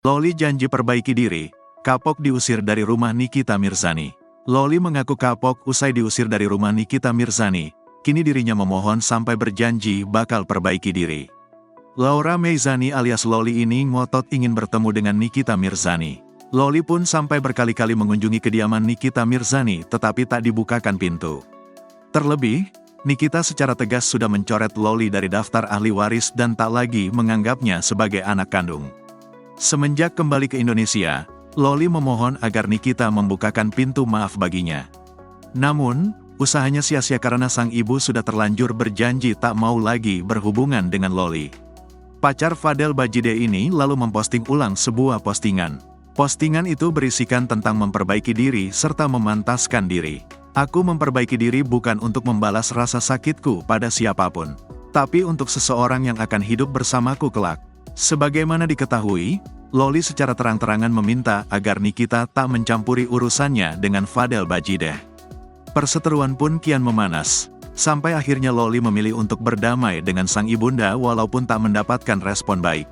Loli janji perbaiki diri, kapok diusir dari rumah Nikita Mirzani. Loli mengaku kapok usai diusir dari rumah Nikita Mirzani, kini dirinya memohon sampai berjanji bakal perbaiki diri. Laura Meizani alias Loli ini ngotot ingin bertemu dengan Nikita Mirzani. Loli pun sampai berkali-kali mengunjungi kediaman Nikita Mirzani tetapi tak dibukakan pintu. Terlebih, Nikita secara tegas sudah mencoret Loli dari daftar ahli waris dan tak lagi menganggapnya sebagai anak kandung. Semenjak kembali ke Indonesia, Loli memohon agar Nikita membukakan pintu maaf baginya. Namun, usahanya sia-sia karena sang ibu sudah terlanjur berjanji tak mau lagi berhubungan dengan Loli. Pacar Fadel Bajide ini lalu memposting ulang sebuah postingan. Postingan itu berisikan tentang memperbaiki diri serta memantaskan diri. Aku memperbaiki diri bukan untuk membalas rasa sakitku pada siapapun, tapi untuk seseorang yang akan hidup bersamaku kelak. Sebagaimana diketahui, Loli secara terang-terangan meminta agar Nikita tak mencampuri urusannya dengan Fadel Bajide. Perseteruan pun kian memanas, sampai akhirnya Loli memilih untuk berdamai dengan sang ibunda walaupun tak mendapatkan respon baik.